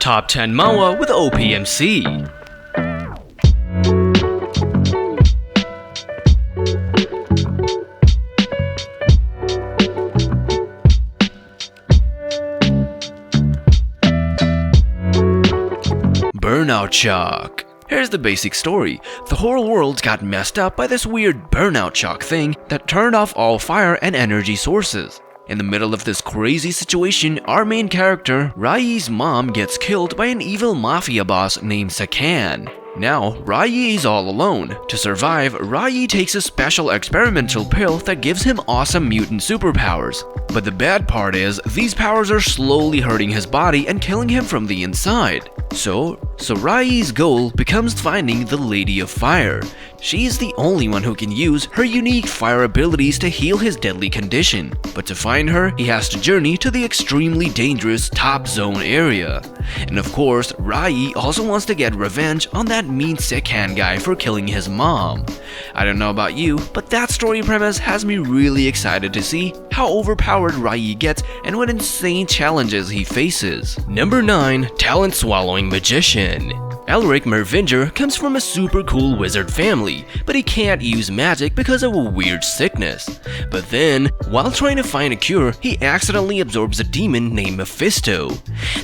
Top 10 Manhwa with OP MC. Burnout shock. Here's the basic story. The whole world got messed up by this weird burnout shock thing that turned off all fire and energy sources. In the middle of this crazy situation, our main character, Rai's mom, gets killed by an evil mafia boss named Sakan. Now, Rai is all alone. To survive, Rai takes a special experimental pill that gives him awesome mutant superpowers. But the bad part is, these powers are slowly hurting his body and killing him from the inside. So Rai's goal becomes finding the Lady of Fire. She's the only one who can use her unique fire abilities to heal his deadly condition. But to find her, he has to journey to the extremely dangerous Top Zone area. And of course, Rai also wants to get revenge on that mean Sakan guy for killing his mom. I don't know about you, but that story premise has me really excited to see how overpowered Rai gets and what insane challenges he faces. Number 9. Talent Swallowing Magician. Elric Mervinger comes from a super cool wizard family, but he can't use magic because of a weird sickness. But then, while trying to find a cure, he accidentally absorbs a demon named Mephisto.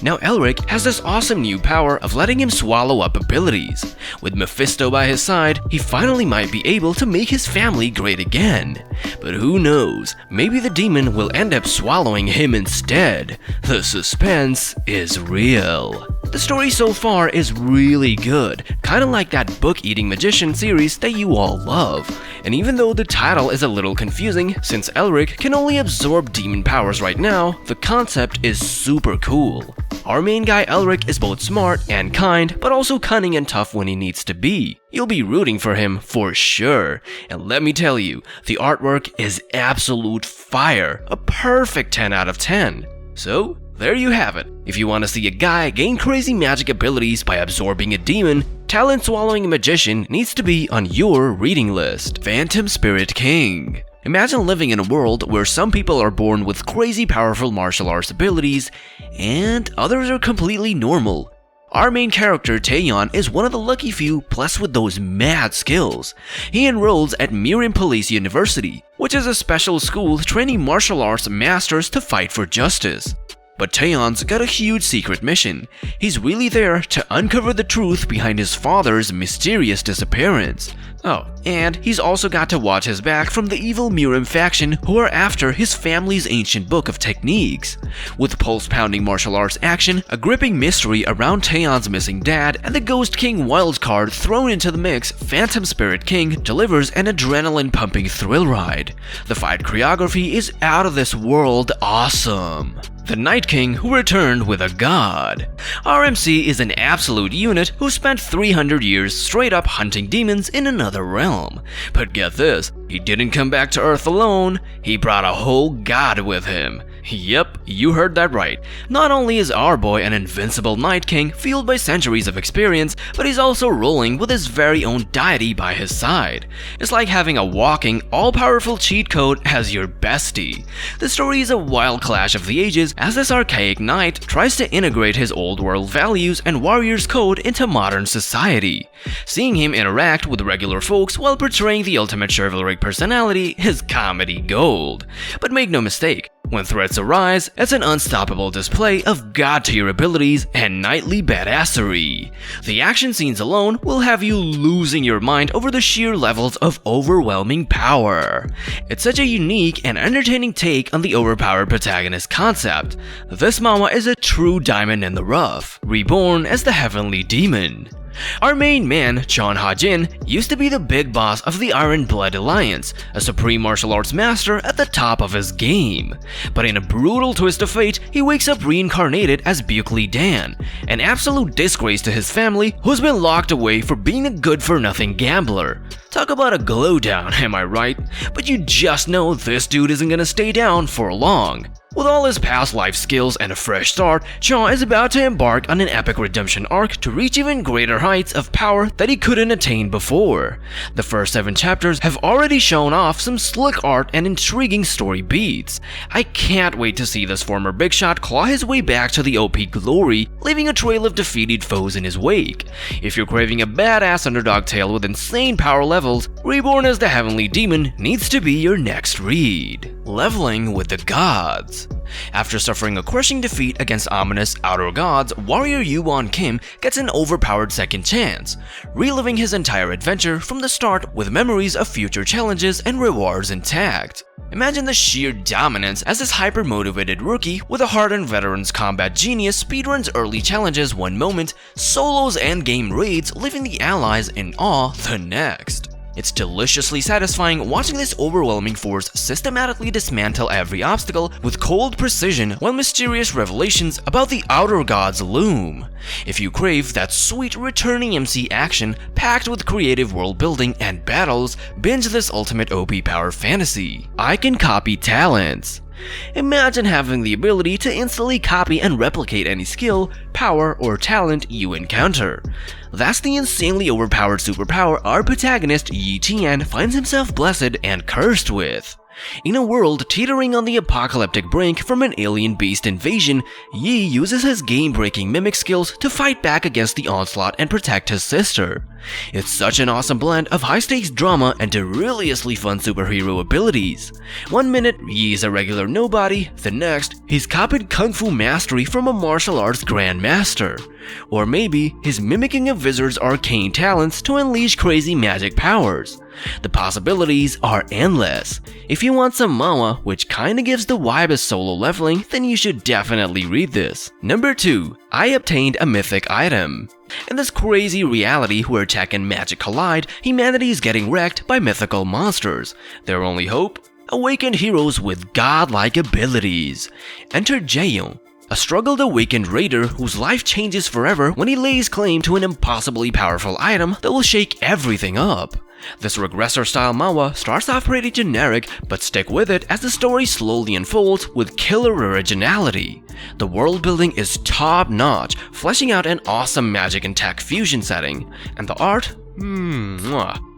Now Elric has this awesome new power of letting him swallow up abilities. With Mephisto by his side, he finally might be able to make his family great again. But who knows, maybe the demon will end up swallowing him instead. The suspense is real. The story so far is really good, kinda like that book-eating magician series that you all love. And even though the title is a little confusing, since Elric can only absorb demon powers right now, the concept is super cool. Our main guy Elric is both smart and kind, but also cunning and tough when he needs to be. You'll be rooting for him for sure. And let me tell you, the artwork is absolute fire, a perfect 10 out of 10. So, there you have it. If you want to see a guy gain crazy magic abilities by absorbing a demon, Talent Swallowing Magician needs to be on your reading list. Phantom Spirit King. Imagine living in a world where some people are born with crazy powerful martial arts abilities, and others are completely normal. Our main character, Taeyeon, is one of the lucky few blessed with those mad skills. He enrolls at Miriam Police University, which is a special school training martial arts masters to fight for justice. But Taeyeon's got a huge secret mission. He's really there to uncover the truth behind his father's mysterious disappearance. Oh, and he's also got to watch his back from the evil Miriam faction who are after his family's ancient book of techniques. With pulse-pounding martial arts action, a gripping mystery around Taeyeon's missing dad, and the Ghost King wildcard thrown into the mix, Phantom Spirit King delivers an adrenaline-pumping thrill ride. The fight choreography is out of this world awesome. The Night King who returned with a god. RMC is an absolute unit who spent 300 years straight up hunting demons in another realm. But get this, he didn't come back to Earth alone, he brought a whole god with him. Yep, you heard that right. Not only is our boy an invincible Night King fueled by centuries of experience, but he's also rolling with his very own deity by his side. It's like having a walking, all-powerful cheat code as your bestie. The story is a wild clash of the ages as this archaic knight tries to integrate his old world values and warrior's code into modern society. Seeing him interact with regular folks while portraying the ultimate chivalric personality is comedy gold. But make no mistake, when threats arise, it's an unstoppable display of god-tier abilities and knightly badassery. The action scenes alone will have you losing your mind over the sheer levels of overwhelming power. It's such a unique and entertaining take on the overpowered protagonist concept. This manhwa is a true diamond in the rough, reborn as the heavenly demon. Our main man, Chon Ha-jin, used to be the big boss of the Iron Blood Alliance, a supreme martial arts master at the top of his game. But in a brutal twist of fate, he wakes up reincarnated as Bukley Dan, an absolute disgrace to his family who's been locked away for being a good-for-nothing gambler. Talk about a glow down, am I right? But you just know this dude isn't gonna stay down for long. With all his past life skills and a fresh start, Cha is about to embark on an epic redemption arc to reach even greater heights of power that he couldn't attain before. The first 7 chapters have already shown off some slick art and intriguing story beats. I can't wait to see this former big shot claw his way back to the OP glory, leaving a trail of defeated foes in his wake. If you're craving a badass underdog tale with insane power levels, Reborn as the Heavenly Demon needs to be your next read. Leveling with the Gods. After suffering a crushing defeat against ominous outer gods, warrior Yuan Kim gets an overpowered second chance, reliving his entire adventure from the start with memories of future challenges and rewards intact. Imagine the sheer dominance as this hyper-motivated rookie with a hardened veteran's combat genius speedruns early challenges one moment, solos and game raids, leaving the allies in awe the next. It's deliciously satisfying watching this overwhelming force systematically dismantle every obstacle with cold precision while mysterious revelations about the outer gods loom. If you crave that sweet returning MC action packed with creative world building and battles, binge this ultimate OP power fantasy. I can copy talents. Imagine having the ability to instantly copy and replicate any skill, power, or talent you encounter. That's the insanely overpowered superpower our protagonist Yi Tian finds himself blessed and cursed with. In a world teetering on the apocalyptic brink from an alien beast invasion, Yi uses his game-breaking mimic skills to fight back against the onslaught and protect his sister. It's such an awesome blend of high-stakes drama and deliriously fun superhero abilities. One minute, Yi is a regular nobody, the next, he's copied kung fu mastery from a martial arts grandmaster. Or maybe he's mimicking a wizard's arcane talents to unleash crazy magic powers. The possibilities are endless. If you want some Mahua, which kinda gives the vibe of solo leveling, then you should definitely read this. Number 2. I obtained a mythic item. In this crazy reality where tech and magic collide, humanity is getting wrecked by mythical monsters. Their only hope? Awakened heroes with godlike abilities. Enter Jaeyoung, a struggled awakened raider whose life changes forever when he lays claim to an impossibly powerful item that will shake everything up. This regressor-style Mahua starts off pretty generic, but stick with it as the story slowly unfolds with killer originality. The world building is top-notch, fleshing out an awesome magic and tech fusion setting. And the art?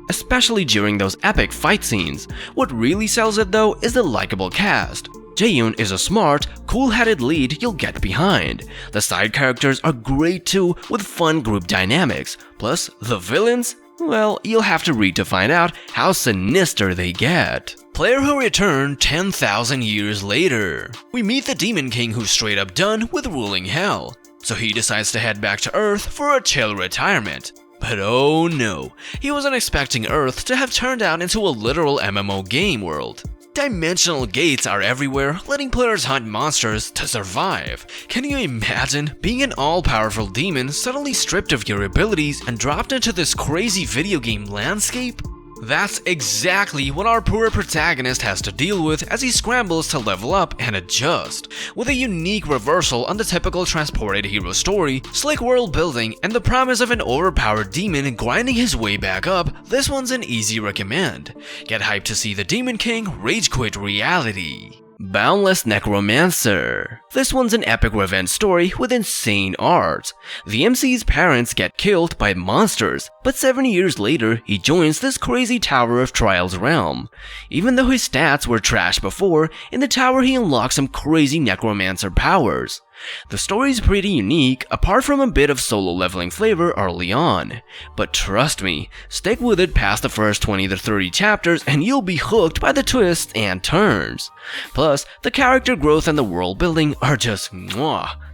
Especially during those epic fight scenes. What really sells it though is the likable cast. Jaeyoung is a smart, cool-headed lead you'll get behind. The side characters are great too, with fun group dynamics. Plus, the villains? Well, you'll have to read to find out how sinister they get. Player who returned 10,000 years later. We meet the Demon King who's straight up done with ruling hell. So he decides to head back to Earth for a chill retirement. But oh no, he wasn't expecting Earth to have turned out into a literal MMO game world. Dimensional gates are everywhere, letting players hunt monsters to survive. Can you imagine being an all-powerful demon suddenly stripped of your abilities and dropped into this crazy video game landscape? That's exactly what our poor protagonist has to deal with as he scrambles to level up and adjust. With a unique reversal on the typical transported hero story, slick world building, and the promise of an overpowered demon grinding his way back up, this one's an easy recommend. Get hyped to see the Demon King rage quit reality. Boundless Necromancer. This one's an epic revenge story with insane art. The MC's parents get killed by monsters, but 7 years later, he joins this crazy Tower of Trials realm. Even though his stats were trash before, in the tower he unlocks some crazy necromancer powers. The story's pretty unique, apart from a bit of solo leveling flavor early on. But trust me, stick with it past the first 20 to 30 chapters and you'll be hooked by the twists and turns. Plus, the character growth and the world building are just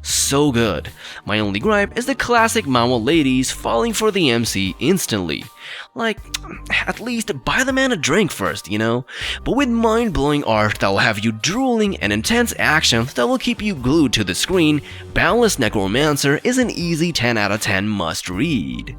so good. My only gripe is the classic Mahua ladies falling for the MC instantly. Like, at least buy the man a drink first, you know? But with mind-blowing art that'll have you drooling and intense action that will keep you glued to the screen, Boundless Necromancer is an easy 10 out of 10 must read.